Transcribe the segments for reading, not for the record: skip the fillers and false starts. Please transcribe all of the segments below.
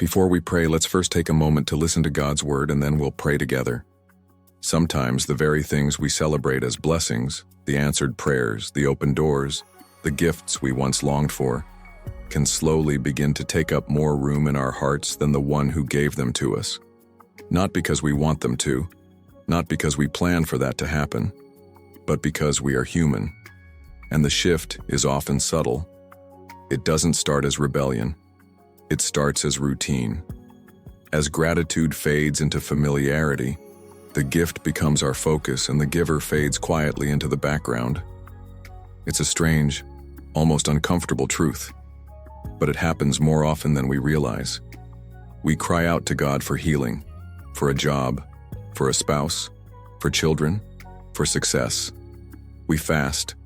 Before we pray, let's first take a moment to listen to God's word and then we'll pray together. Sometimes the very things we celebrate as blessings, the answered prayers, the open doors, the gifts we once longed for, can slowly begin to take up more room in our hearts than the one who gave them to us. Not because we want them to, not because we plan for that to happen, but because we are human. And the shift is often subtle. It doesn't start as rebellion. It starts as routine. As gratitude fades into familiarity, the gift becomes our focus and the giver fades quietly into the background. It's a strange, almost uncomfortable truth, but it happens more often than we realize. We cry out to God for healing, for a job, for a spouse, for children, for success. We fast,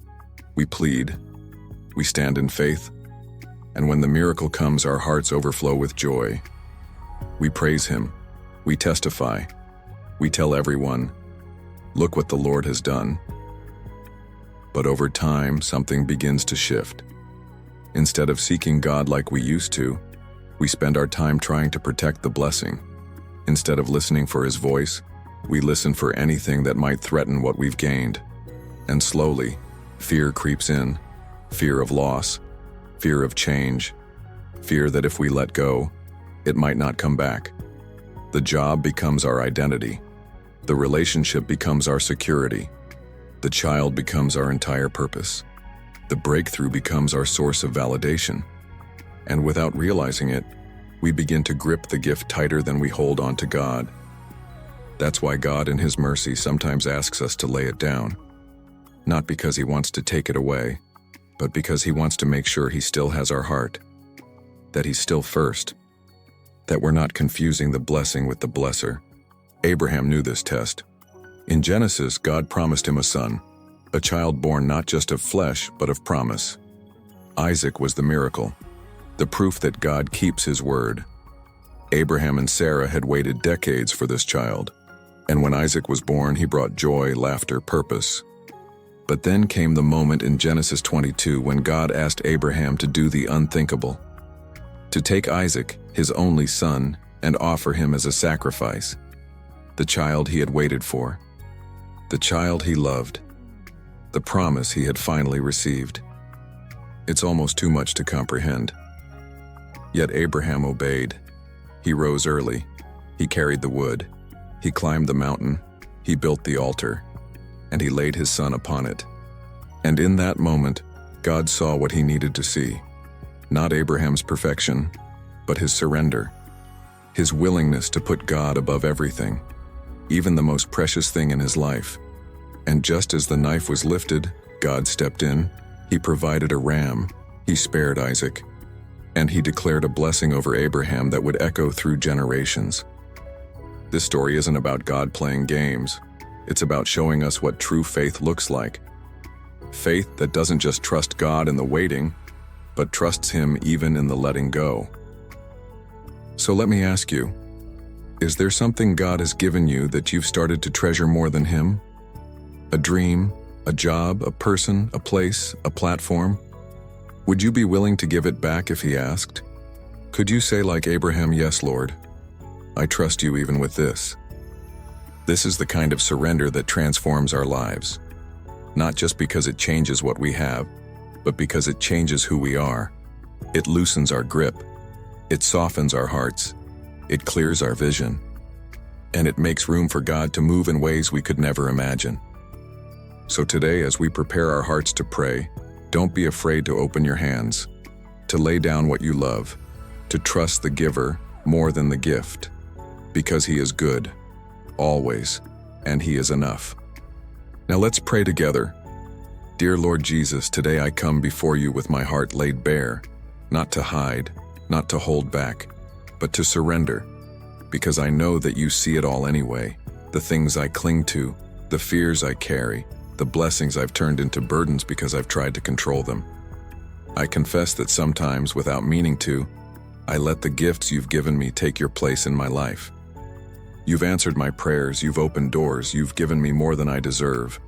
we plead, we stand in faith, and when the miracle comes, our hearts overflow with joy. We praise Him, we testify, we tell everyone, "Look what the Lord has done." But over time, something begins to shift. Instead of seeking God like we used to, we spend our time trying to protect the blessing. Instead of listening for His voice, we listen for anything that might threaten what we've gained. And slowly, fear creeps in, fear of loss, fear of change, fear that if we let go, it might not come back. The job becomes our identity. The relationship becomes our security. The child becomes our entire purpose. The breakthrough becomes our source of validation. And without realizing it, we begin to grip the gift tighter than we hold on to God. That's why God in His mercy sometimes asks us to lay it down. Not because He wants to take it away, but because He wants to make sure He still has our heart. That He's still first. That we're not confusing the blessing with the blesser. Abraham knew this test. In Genesis, God promised him a son, a child born not just of flesh, but of promise. Isaac was the miracle, the proof that God keeps His word. Abraham and Sarah had waited decades for this child, and when Isaac was born, he brought joy, laughter, purpose. But then came the moment in Genesis 22 when God asked Abraham to do the unthinkable, to take Isaac, his only son, and offer him as a sacrifice. The child he had waited for, the child he loved, the promise he had finally received. It's almost too much to comprehend. Yet Abraham obeyed. He rose early. He carried the wood. He climbed the mountain. He built the altar. And he laid his son upon it. And in that moment, God saw what He needed to see. Not Abraham's perfection, but his surrender. His willingness to put God above everything, even the most precious thing in his life. And just as the knife was lifted, God stepped in. He provided a ram. He spared Isaac. And He declared a blessing over Abraham that would echo through generations. This story isn't about God playing games. It's about showing us what true faith looks like. Faith that doesn't just trust God in the waiting, but trusts Him even in the letting go. So let me ask you, is there something God has given you that you've started to treasure more than Him? A dream, a job, a person, a place, a platform? Would you be willing to give it back if He asked? Could you say like Abraham, "Yes, Lord, I trust You even with this"? This is the kind of surrender that transforms our lives. Not just because it changes what we have, but because it changes who we are. It loosens our grip. It softens our hearts. It clears our vision. And it makes room for God to move in ways we could never imagine. So today, as we prepare our hearts to pray, don't be afraid to open your hands, to lay down what you love, to trust the giver more than the gift, because He is good, always, and He is enough. Now let's pray together. Dear Lord Jesus, today I come before You with my heart laid bare, not to hide, not to hold back, but to surrender, because I know that You see it all anyway, the things I cling to, the fears I carry, the blessings I've turned into burdens because I've tried to control them. I confess that sometimes, without meaning to, I let the gifts You've given me take your place in my life. You've answered my prayers, You've opened doors, You've given me more than I deserve.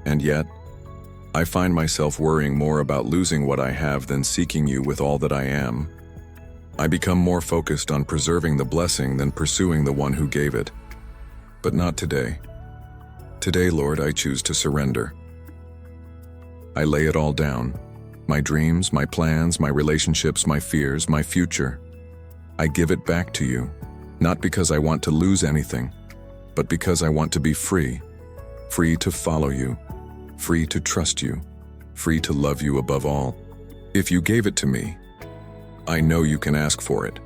And yet, I find myself worrying more about losing what I have than seeking You with all that I am. I become more focused on preserving the blessing than pursuing the one who gave it. But not today. Today, Lord, I choose to surrender. I lay it all down. My dreams, my plans, my relationships, my fears, my future. I give it back to you, not because I want to lose anything, but because I want to be free. Free to follow you, free to trust you, free to love you above all. If you gave it to me, I know you can ask for it.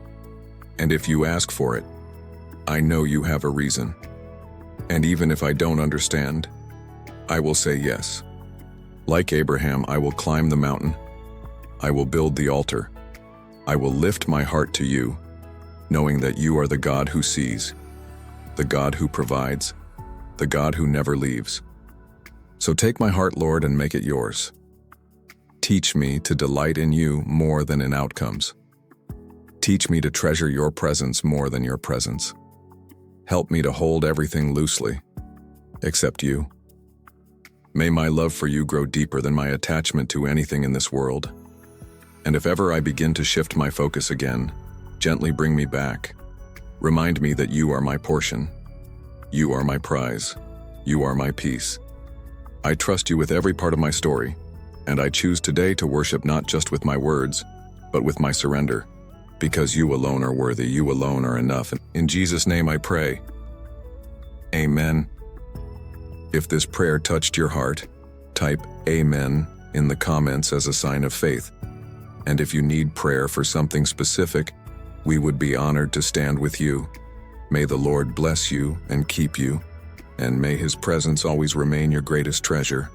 And if you ask for it, I know you have a reason. And even if I don't understand, I will say yes. Like Abraham, I will climb the mountain. I will build the altar. I will lift my heart to you, knowing that you are the God who sees, the God who provides, the God who never leaves. So take my heart, Lord, and make it yours. Teach me to delight in you more than in outcomes. Teach me to treasure your presence more than your presence. Help me to hold everything loosely, except you. May my love for you grow deeper than my attachment to anything in this world. And if ever I begin to shift my focus again, gently bring me back. Remind me that you are my portion. You are my prize. You are my peace. I trust you with every part of my story, and I choose today to worship not just with my words, but with my surrender, because you alone are worthy, you alone are enough. In Jesus' name I pray. Amen. If this prayer touched your heart, type Amen in the comments as a sign of faith. And if you need prayer for something specific, we would be honored to stand with you. May the Lord bless you and keep you, and may His presence always remain your greatest treasure.